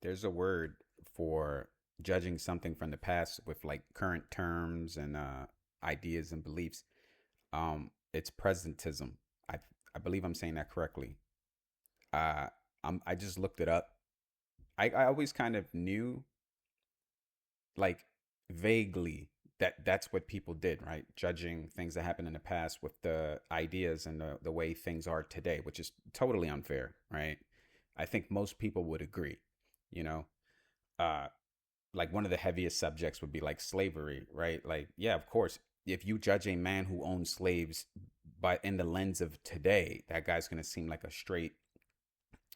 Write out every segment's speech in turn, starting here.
there's a word for judging something from the past with like current terms and ideas and beliefs. It's presentism. I believe I'm saying that correctly. Uh, I just looked it up. I always kind of knew, like, vaguely that that's what people did, right? Judging things that happened in the past with the ideas and the way things are today, which is totally unfair, right? I think most people would agree, you know. Uh, like one of the heaviest subjects would be like slavery, right? Like, yeah, of course, if you judge a man who owned slaves by in the lens of today, that guy's gonna seem like a straight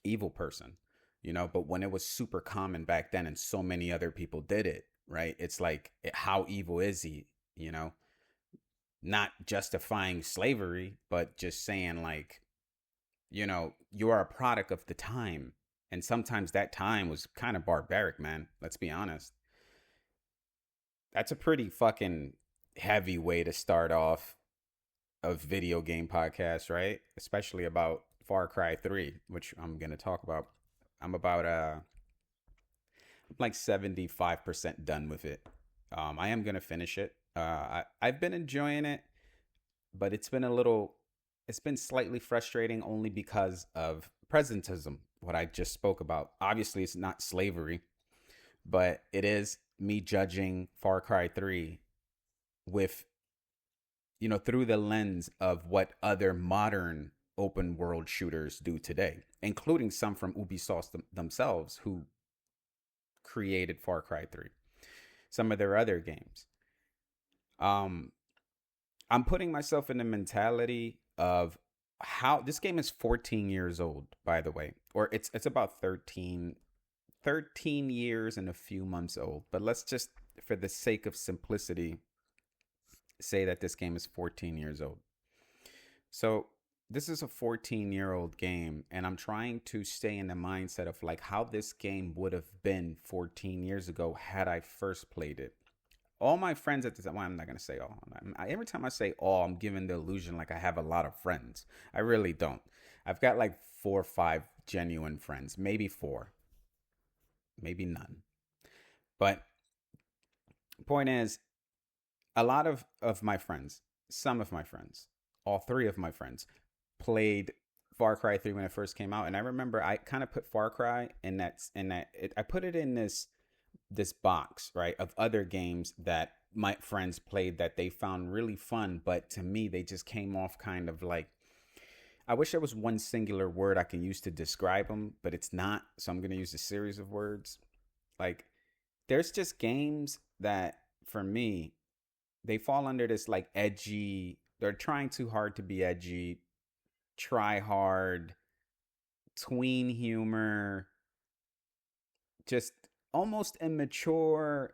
evil person, you know. But when it was super common back then and so many other people did it, right? It's like, how evil is he, you know? Not justifying slavery, but just saying, like, you are a product of the time. And sometimes that time was kind of barbaric, man. Let's be honest. That's a pretty fucking heavy way to start off a video game podcast, right? Especially about Far Cry 3, which I'm going to talk about. I'm about like 75% done with it. I am going to finish it. I've been enjoying it, but it's been slightly frustrating only because of presentism, what I just spoke about. Obviously, it's not slavery, but it is me judging Far Cry 3 with, through the lens of what other modern open world shooters do today, including some from Ubisoft themselves who created Far Cry 3, some of their other games. Um, I'm putting myself in the mentality of how this game is 14 years old, by the way, or it's about 13 years and a few months old. But let's just, for the sake of simplicity, say that this game is 14 years old. So this is a 14-year-old game, and I'm trying to stay in the mindset of like how this game would have been 14 years ago had I first played it. All my friends at the time, well, I'm not going to say all. Every time I say all, I'm giving the illusion like I have a lot of friends. I really don't. I've got like 4 or 5 genuine friends, maybe four, maybe none. But point is, a lot of my friends, some of my friends, all three of my friends played Far Cry 3 when it first came out. And I remember I kind of put Far Cry I put it in this box, right, of other games that my friends played that they found really fun, but to me they just came off kind of like, I wish there was one singular word I can use to describe them, but it's not. So I'm going to use a series of words. Like, there's just games that for me, they fall under this like edgy, they're trying too hard to be edgy, try hard, tween humor, just almost immature,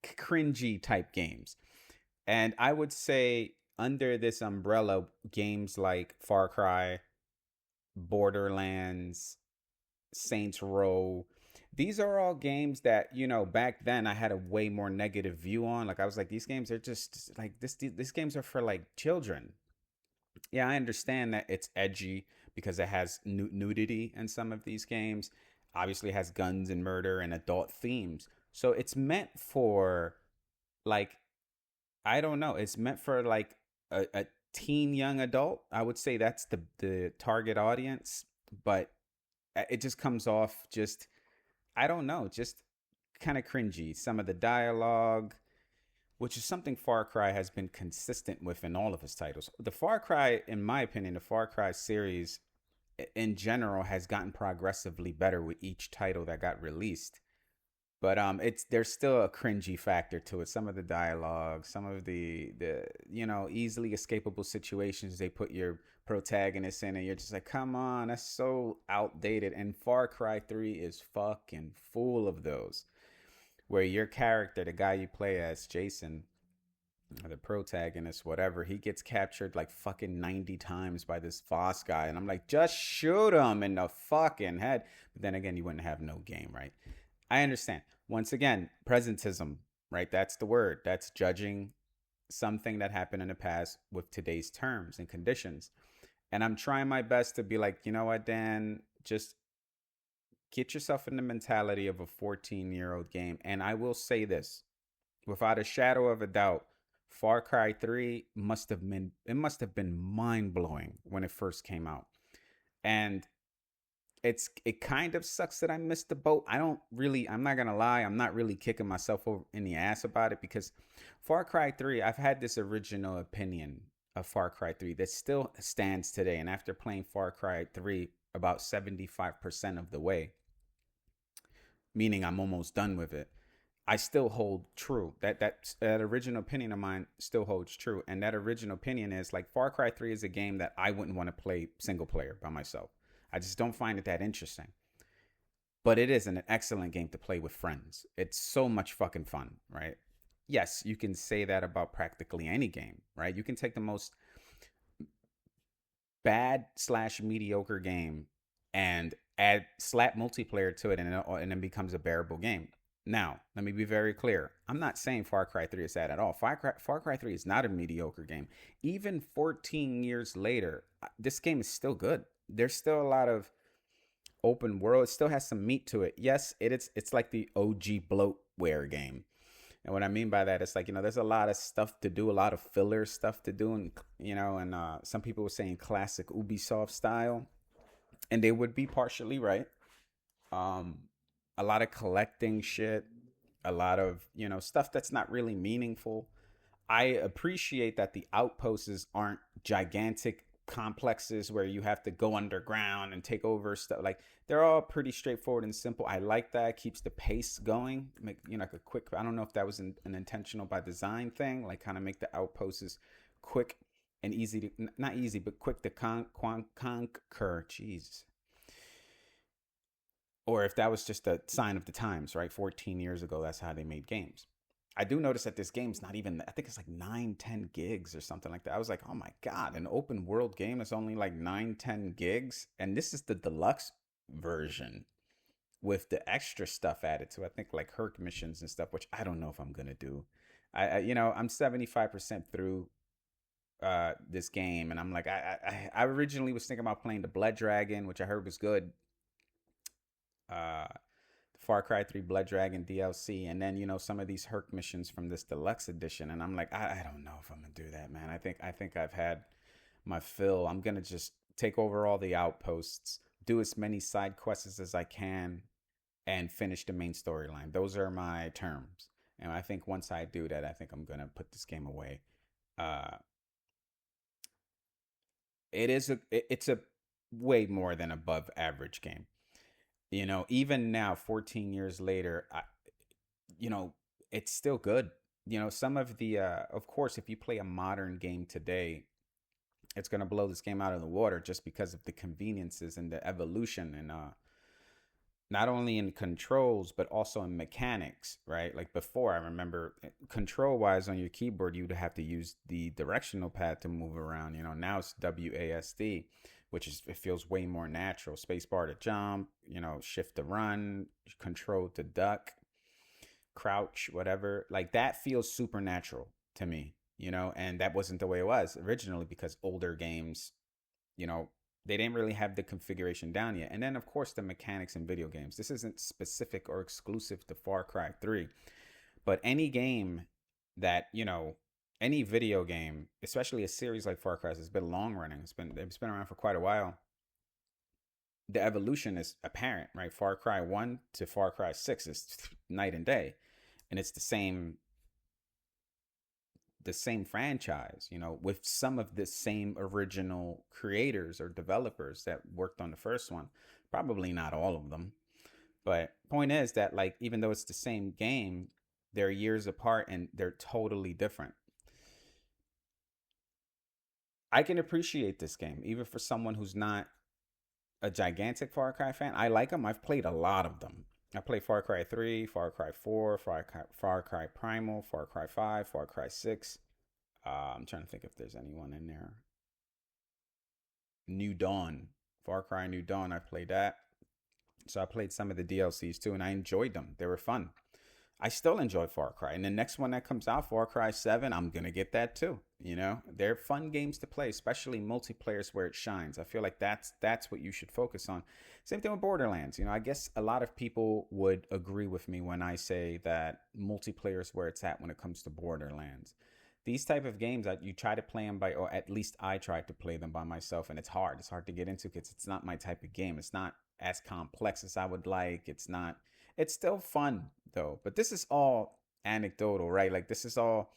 cringy type games. And I would say under this umbrella, games like Far Cry, Borderlands, Saints Row, these are all games that, back then I had a way more negative view on. Like, I was like, these games are just like these games are for like children. Yeah, I understand that it's edgy because it has nudity in some of these games. Obviously, it has guns and murder and adult themes. So it's meant for, like, I don't know. It's meant for like a teen young adult. I would say that's the target audience, but it just comes off just, I don't know, just kind of cringy. Some of the dialogue, which is something Far Cry has been consistent with in all of his titles. The Far Cry, in my opinion, the Far Cry series in general has gotten progressively better with each title that got released. But it's there's still a cringy factor to it. Some of the dialogue, some of the easily escapable situations they put your protagonist in, and you're just like, come on, that's so outdated. And Far Cry 3 is fucking full of those, where your character, the guy you play as, Jason, the protagonist, whatever, he gets captured like fucking 90 times by this Foss guy. And I'm like, just shoot him in the fucking head. But then again, you wouldn't have no game, right? I understand. Once again, presentism, right? That's the word. That's judging something that happened in the past with today's terms and conditions. And I'm trying my best to be like, you know what, Dan, just Get yourself in the mentality of a 14-year-old game. And I will say this, without a shadow of a doubt, Far Cry 3 must have been mind-blowing when it first came out. And it kind of sucks that I missed the boat. I'm not gonna lie, I'm not really kicking myself over in the ass about it, because Far Cry 3, I've had this original opinion of Far Cry 3 that still stands today. And after playing Far Cry 3 about 75% of the way, meaning I'm almost done with it, I still hold true. That original opinion of mine still holds true. And that original opinion is like, Far Cry 3 is a game that I wouldn't want to play single player by myself. I just don't find it that interesting. But it is an excellent game to play with friends. It's so much fucking fun, right? Yes, you can say that about practically any game, right? You can take the most bad slash mediocre game and add slap multiplayer to it, and it becomes a bearable game. Now, let me be very clear. I'm not saying Far Cry 3 is that at all. Far Cry 3 is not a mediocre game. Even 14 years later, this game is still good. There's still a lot of open world. It still has some meat to it. Yes, it's like the OG bloatware game. And what I mean by that is, like, there's a lot of stuff to do, a lot of filler stuff to do. And some people were saying classic Ubisoft style. And they would be partially right. A lot of collecting shit, a lot of, stuff that's not really meaningful. I appreciate that the outposts aren't gigantic complexes where you have to go underground and take over stuff. Like, they're all pretty straightforward and simple. I like that. It keeps the pace going. Make, like a quick, I don't know if that was an intentional by design thing, like kind of make the outposts quick and easy to, not easy, but quick to conquer. Jeez. Or if that was just a sign of the times, right? 14 years ago, that's how they made games. I do notice that this game's not even, I think it's like 9-10 gigs or something like that. I was like, oh my God, an open world game that's only like 9-10 gigs. And this is the deluxe version with the extra stuff added to it. I think like Herc missions and stuff, which I don't know if I'm going to do. I'm 75% through this game. And I'm like, I originally was thinking about playing the Blood Dragon, which I heard was good. Far Cry 3 Blood Dragon DLC, and then some of these Herc missions from this deluxe edition, and I'm like, I don't know if I'm gonna do that, man. I think I've had my fill. I'm gonna just take over all the outposts, do as many side quests as I can, and finish the main storyline. Those are my terms, and I think once I do that, I think I'm gonna put this game away. It's a way more than above average game. Even now, 14 years later, it's still good. Some of the, of course, if you play a modern game today, it's going to blow this game out of the water just because of the conveniences and the evolution, and not only in controls, but also in mechanics, right? Like before, I remember control wise on your keyboard, you'd have to use the directional pad to move around. Now it's WASD, which is, it feels way more natural. Spacebar to jump, shift to run, control to duck, crouch, whatever. Like, that feels supernatural to me, and that wasn't the way it was originally, because older games, they didn't really have the configuration down yet. And then, of course, the mechanics in video games. This isn't specific or exclusive to Far Cry 3, but any game that, any video game, especially a series like Far Cry, has been long running. It's been around for quite a while. The evolution is apparent, right? Far Cry 1 to Far Cry 6 is night and day, and it's the same franchise, with some of the same original creators or developers that worked on the first one. Probably not all of them, but point is that, like, even though it's the same game, they're years apart and they're totally different. I can appreciate this game, even for someone who's not a gigantic Far Cry fan. I like them. I've played a lot of them. I played Far Cry 3, Far Cry 4, Far Cry Primal, Far Cry 5, Far Cry 6. I'm trying to think if there's anyone in there. New Dawn. Far Cry New Dawn. I played that. So I played some of the DLCs too, and I enjoyed them. They were fun. I still enjoy Far Cry. And the next one that comes out, Far Cry 7, I'm going to get that too. You know, they're fun games to play, especially multiplayers where it shines. I feel like that's what you should focus on. Same thing with Borderlands. You know, I guess a lot of people would agree with me when I say that multiplayer is where it's at when it comes to Borderlands. These type of games that you try to play them by, or at least I tried to play them by myself, and it's hard. It's hard to get into because it's not my type of game. It's not as complex as I would like. It's not. It's still fun though. But this is all anecdotal, right? Like this is all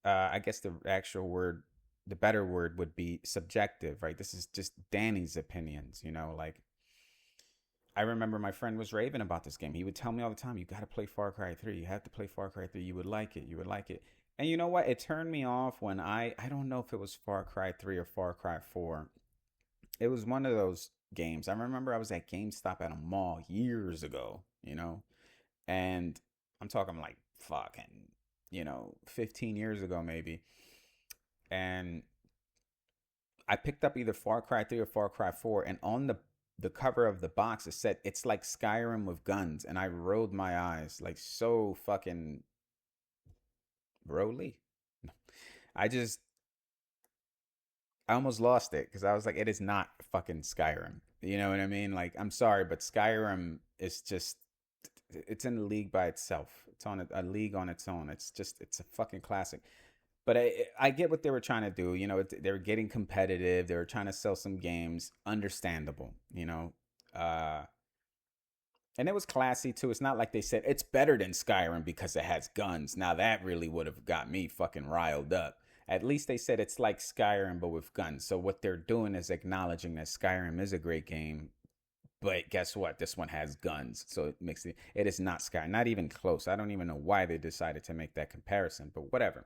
I guess the actual word, the better word would be subjective, right? This is just Danny's opinions, you know. Like I remember my friend was raving about this game. He would tell me all the time, "You got to play Far Cry 3. You have to play Far Cry 3. You would like it. You would like it." And you know what? It turned me off when I don't know if it was Far Cry 3 or Far Cry 4. It was one of those games. I remember I was at GameStop at a mall years ago, you know, and I'm talking like fucking, 15 years ago maybe. And I picked up either Far Cry 3 or Far Cry 4, and on the cover of the box it said it's like Skyrim with guns, and I rolled my eyes like so fucking roly. I just I almost lost it because I was like, it is not fucking Skyrim. You know what I mean? Like, I'm sorry, but Skyrim is just it's in a league by itself. It's on a league on its own. It's a fucking classic. But I get what they were trying to do. You know, they were getting competitive. They were trying to sell some games. Understandable, uh, and it was classy too. It's not like they said it's better than Skyrim because it has guns. Now that really would have got me fucking riled up. At least they said it's like Skyrim but with guns. So what they're doing is acknowledging that Skyrim is a great game, but guess what? This one has guns, so it makes it is not Sky, not even close. I don't even know why they decided to make that comparison, but whatever.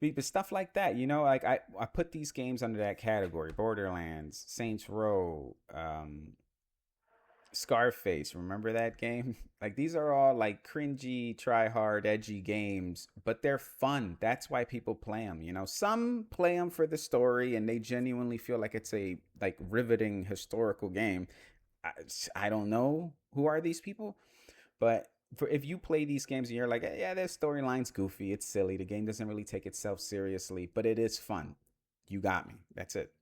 But stuff like that, like I put these games under that category: Borderlands, Saints Row, Scarface. Remember that game? Like these are all like cringy, try hard, edgy games, but they're fun. That's why people play them. Some play them for the story and they genuinely feel like it's a like riveting historical game. I, I don't know who are these people, but if you play these games and you're like, yeah, their storyline's goofy, it's silly, the game doesn't really take itself seriously, but it is fun. You got me. That's it.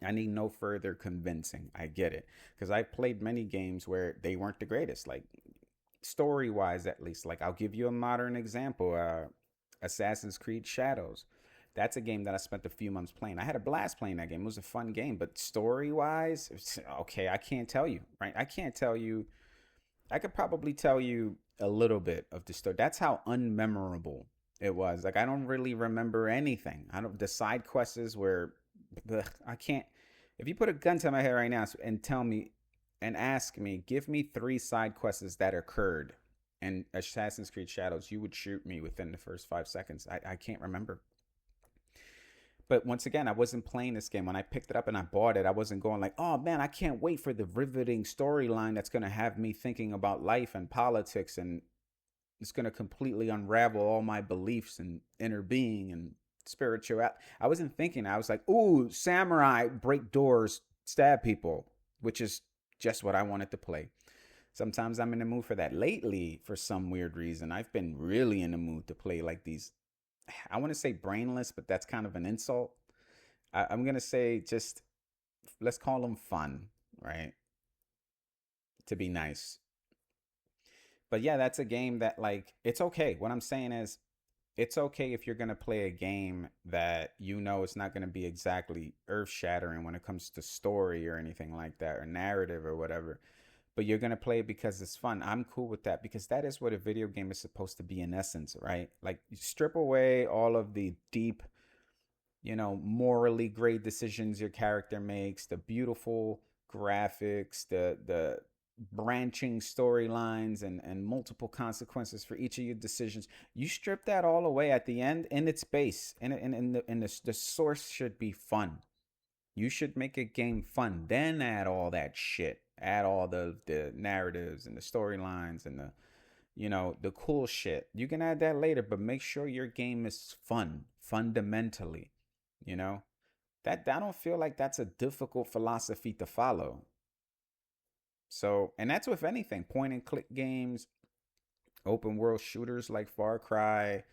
I need no further convincing. I get it. Because I played many games where they weren't the greatest, like story wise, at least. Like, I'll give you a modern example Assassin's Creed Shadows. That's a game that I spent a few months playing. I had a blast playing that game. It was a fun game, but story wise, okay, I can't tell you, right? I can't tell you. I could probably tell you a little bit of the story. That's how unmemorable it was. Like, I don't really remember anything. I don't, the side quests were, ugh, I can't, if you put a gun to my head right now and tell me and ask me, give me three side quests that occurred in Assassin's Creed Shadows, you would shoot me within the first 5 seconds. I can't remember. But once again, I wasn't playing this game. When I picked it up and I bought it, I wasn't going like, oh man, I can't wait for the riveting storyline that's going to have me thinking about life and politics, and it's going to completely unravel all my beliefs and inner being and spiritual. I wasn't thinking. I was like, ooh, samurai, break doors, stab people, which is just what I wanted to play. Sometimes I'm in the mood for that. Lately, for some weird reason, I've been really in the mood to play like these. I want to say brainless, but that's kind of an insult. I'm going to say just, let's call them fun, right? To be nice. But yeah, that's a game that, like, it's okay. What I'm saying is, it's okay if you're going to play a game that it's not going to be exactly earth shattering when it comes to story or anything like that, or narrative or whatever. But you're going to play it because it's fun. I'm cool with that because that is what a video game is supposed to be in essence, right? Like, you strip away all of the deep, morally great decisions your character makes, the beautiful graphics, the branching storylines and multiple consequences for each of your decisions. You strip that all away at the end in its base, and the source should be fun. You should make a game fun, then add all that shit. Add all the narratives and the storylines and the cool shit. You can add that later, but make sure your game is fun, fundamentally. You know? That I don't feel like that's a difficult philosophy to follow. So, and that's with anything, point and click games, open world shooters like Far Cry,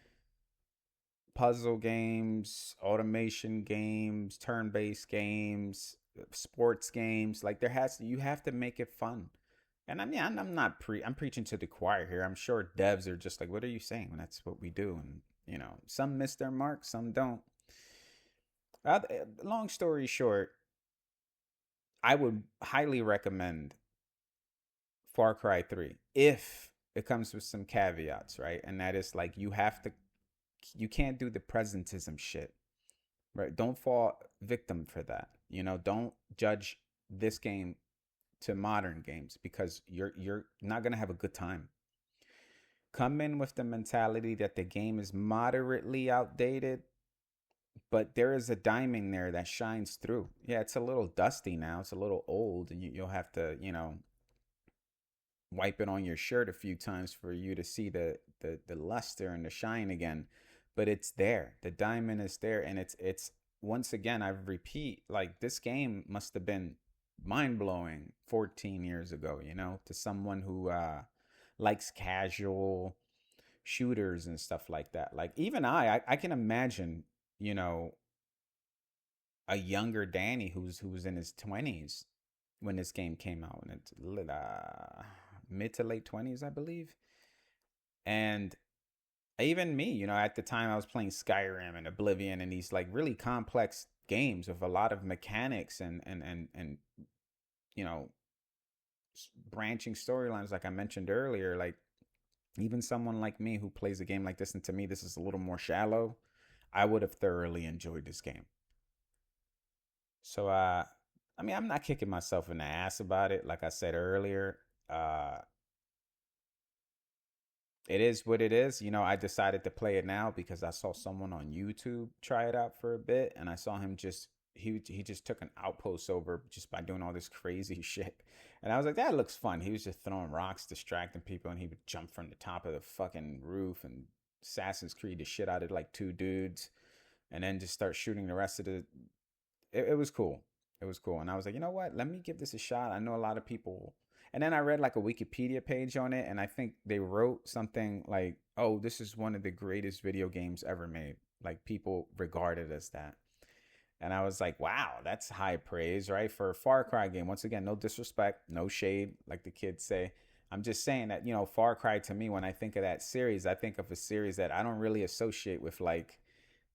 puzzle games, automation games, turn-based games, sports games. Like you have to make it fun. And I mean, I'm not I'm preaching to the choir here. I'm sure devs are just like, what are you saying? When that's what we do, and some miss their mark, some don't. Long story short, I would highly recommend Far Cry 3 if it comes with some caveats, right? And that is like you can't do the presentism shit, right? Don't fall victim for that. Don't judge this game to modern games because you're not going to have a good time. Come in with the mentality that the game is moderately outdated, but there is a diamond there that shines through. Yeah, it's a little dusty now. It's a little old, and you'll have to, wipe it on your shirt a few times for you to see the luster and the shine again. But it's there. The diamond is there, and it's once again, I repeat, like this game must have been mind blowing 14 years ago, to someone who likes casual shooters and stuff like that. Like even I can imagine, you know, a younger Danny who's in his 20s when this game came out, and it's mid to late 20s, I believe. And even me, at the time I was playing Skyrim and Oblivion and these like really complex games with a lot of mechanics and you know branching storylines like I mentioned earlier. Like even someone like me who plays a game like this, and to me this is a little more shallow, I would have thoroughly enjoyed this game. So I mean, I'm not kicking myself in the ass about it. Like I said earlier, it is what it is. I decided to play it now because I saw someone on YouTube try it out for a bit, and I saw him just he just took an outpost over just by doing all this crazy shit. And I was like, that looks fun. He was just throwing rocks, distracting people, and he would jump from the top of the fucking roof and Assassin's Creed the shit out of like two dudes, and then just start shooting the rest of the. It was cool. It was cool, and I was like, you know what? Let me give this a shot. I know a lot of people. And then I read like a Wikipedia page on it, and I think they wrote something like, "Oh, this is one of the greatest video games ever made." Like people regard it as that. And I was like, wow, that's high praise, right? For a Far Cry game. Once again, no disrespect, no shade, like the kids say. I'm just saying that, Far Cry to me, when I think of that series, I think of a series that I don't really associate with like,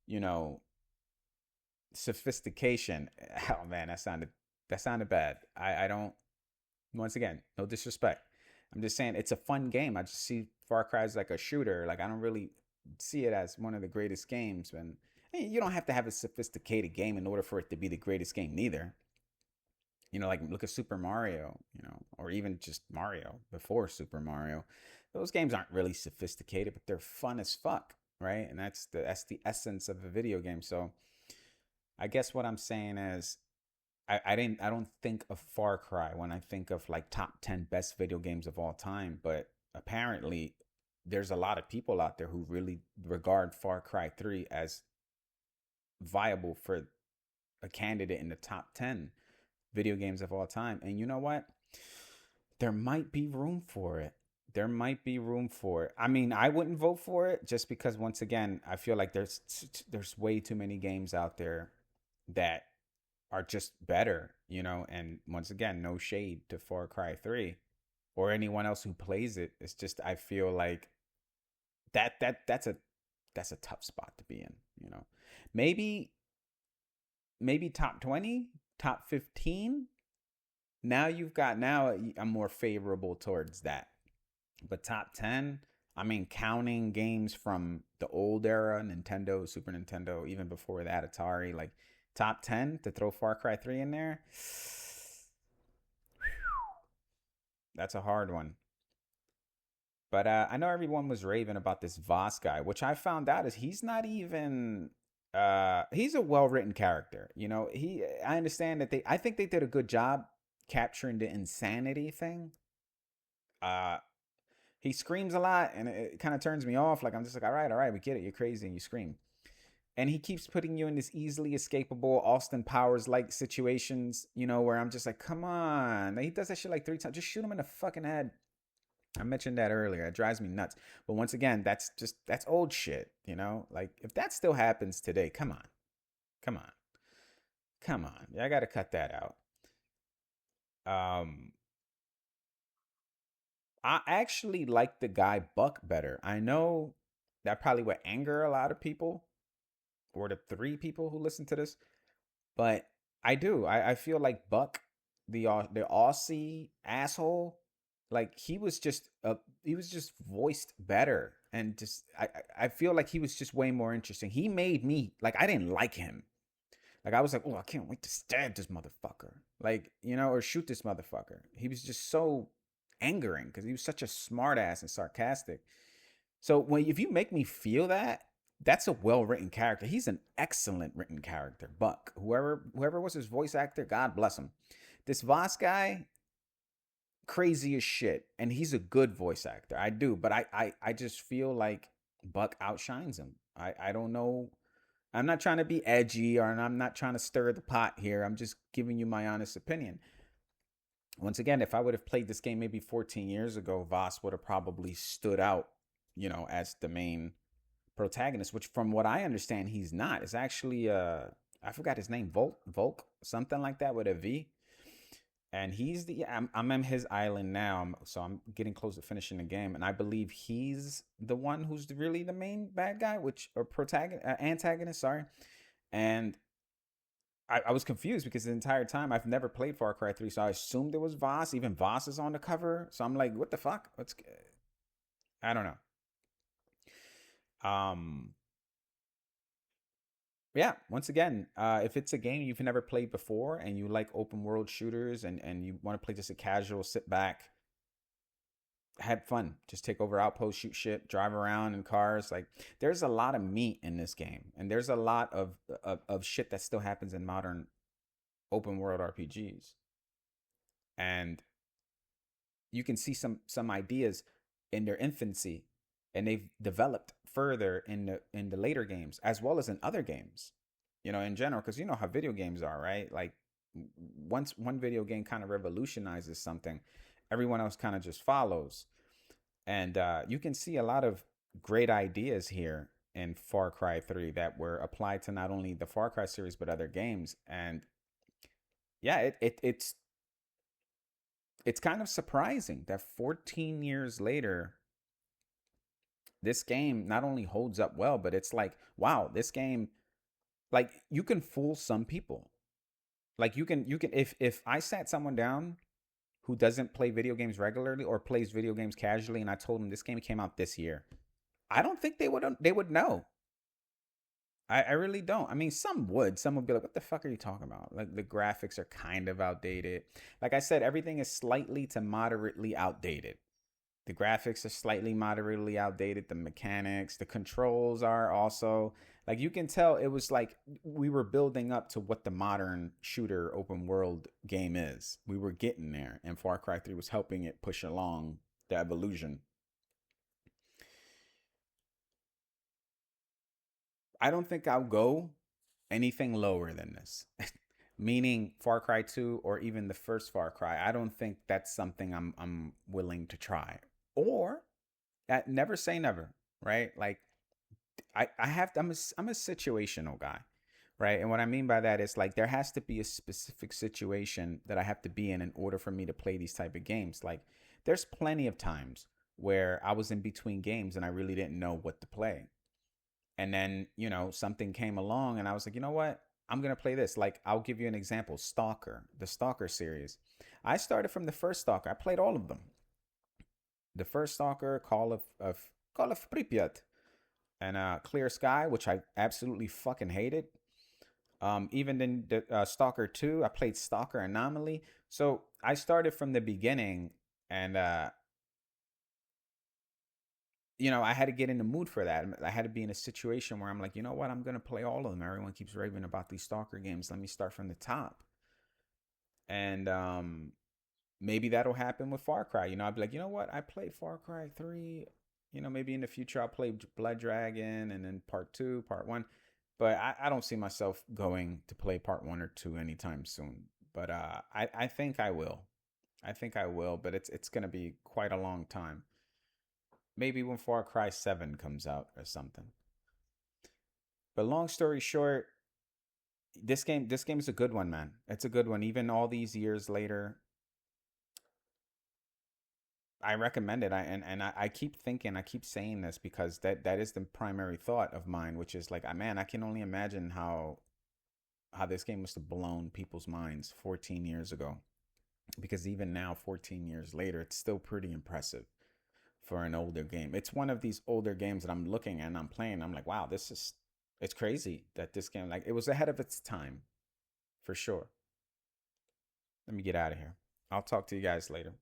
you know, sophistication. Oh man, that sounded bad. I don't once again, no disrespect. I'm just saying it's a fun game. I just see Far Cry as like a shooter. Like I don't really see it as one of the greatest games. And you don't have to have a sophisticated game in order for it to be the greatest game, neither. Like look at Super Mario, or even just Mario before Super Mario. Those games aren't really sophisticated, but they're fun as fuck, right? And that's the essence of a video game. So I guess what I'm saying is I don't think of Far Cry when I think of like top 10 best video games of all time, but apparently there's a lot of people out there who really regard Far Cry 3 as viable for a candidate in the top 10 video games of all time. And you know what? There might be room for it. There might be room for it. I mean, I wouldn't vote for it just because once again, I feel like there's way too many games out there that are just better, and once again, no shade to Far Cry 3 or anyone else who plays it. It's just I feel like that's a tough spot to be in. Maybe top 20, top 15. Now I'm more favorable towards that. But top 10, I mean, counting games from the old era, Nintendo, Super Nintendo, even before that, Atari, like top 10 to throw Far Cry 3 in there, that's a hard one. But I know everyone was raving about this Voss guy, which I found out is he's not even. He's a well-written character. I understand that I think they did a good job capturing the insanity thing. Uh, he screams a lot, and it kind of turns me off. Like I'm just like, all right, we get it. You're crazy and you scream. And he keeps putting you in this easily escapable Austin Powers like situations, where I'm just like, come on. He does that shit like 3 times. Just shoot him in the fucking head. I mentioned that earlier. It drives me nuts. But once again, that's old shit, you know? Like if that still happens today, come on. Come on. Come on. Yeah, I got to cut that out. Um I actually like the guy Buck better. I know that probably would anger a lot of people, or the three people who listen to this, but I do. I feel like Buck, the Aussie asshole, like he was just voiced better, and just I feel like he was just way more interesting. He made me like I didn't like him. Like I was like, oh, I can't wait to stab this motherfucker, like you know, or shoot this motherfucker. He was just so angering because he was such a smartass and sarcastic. So when if you make me feel that, that's a well written character. He's an excellent written character. Buck, whoever was his voice actor, God bless him. This Voss guy, crazy as shit, and he's a good voice actor. I do, but I just feel like Buck outshines him. I don't know. I'm not trying to be edgy, or I'm not trying to stir the pot here. I'm just giving you my honest opinion. Once again, if I would have played this game maybe 14 years ago, Voss would have probably stood out, you know, as the main protagonist, which from what I understand, he's not. It's actually I forgot his name, Volk, something like that with a V. And he's the I'm on his island now, so I'm getting close to finishing the game, and I believe he's the one who's really the main bad guy, which or protagonist, antagonist, sorry. And I was confused because the entire time I've never played Far Cry 3, so I assumed it was Voss. Even Voss is on the cover, so I'm like, what the fuck? What's I don't know. Um, yeah, once again, if it's a game you've never played before and you like open world shooters and you want to play just a casual sit back, have fun, just take over outposts, shoot shit, drive around in cars. Like there's a lot of meat in this game, and there's a lot of shit that still happens in modern open world RPGs, and you can see some ideas in their infancy, and they've developed further in the later games as well as in other games, you know, in general, because you know how video games are, right? Like once one video game kind of revolutionizes something, everyone else kind of just follows. And you can see a lot of great ideas here in Far Cry 3 that were applied to not only the Far Cry series but other games. And yeah, it's kind of surprising that 14 years later, this game not only holds up well, but it's like, wow, this game, like you can fool some people. Like you can if I sat someone down who doesn't play video games regularly or plays video games casually, and I told them this game came out this year, I don't think they would know. I really don't. I mean, some would. Some would be like, "What the fuck are you talking about?" Like the graphics are kind of outdated. Like I said, everything is slightly to moderately outdated. The graphics are slightly moderately outdated. The mechanics, the controls are also like you can tell it was like we were building up to what the modern shooter open world game is. We were getting there, and Far Cry 3 was helping it push along the evolution. I don't think I'll go anything lower than this. Meaning Far Cry 2 or even the first Far Cry. I don't think that's something I'm willing to try. Or never say never, right? Like I have to, I'm a situational guy, right? And what I mean by that is like there has to be a specific situation that I have to be in order for me to play these type of games. Like there's plenty of times where I was in between games and I really didn't know what to play. And then, you know, something came along and I was like, you know what? I'm going to play this. Like, I'll give you an example. Stalker, the Stalker series. I started from the first Stalker. I played all of them. The first Stalker, Call of Pripyat, and Clear Sky, which I absolutely fucking hated. Even in the Stalker 2, I played Stalker Anomaly. So I started from the beginning, and you know, I had to get in the mood for that. I had to be in a situation where I'm like, you know what, I'm gonna play all of them. Everyone keeps raving about these Stalker games. Let me start from the top. And maybe that'll happen with Far Cry. You know, I'll be like, you know what, I played Far Cry 3. You know, maybe in the future I'll play Blood Dragon and then part two, part one. But I don't see myself going to play part one or two anytime soon. But I think I will. I think I will, but it's gonna be quite a long time. Maybe when Far Cry 7 comes out or something. But long story short, this game is a good one, man. It's a good one. Even all these years later, I recommend it. I keep thinking, I keep saying this because that is the primary thought of mine, which is like, man, I can only imagine how this game must have blown people's minds 14 years ago. Because even now, 14 years later, it's still pretty impressive for an older game. It's one of these older games that I'm looking and I'm playing. I'm like, wow, it's crazy that this game, like, it was ahead of its time for sure. Let me get out of here. I'll talk to you guys later.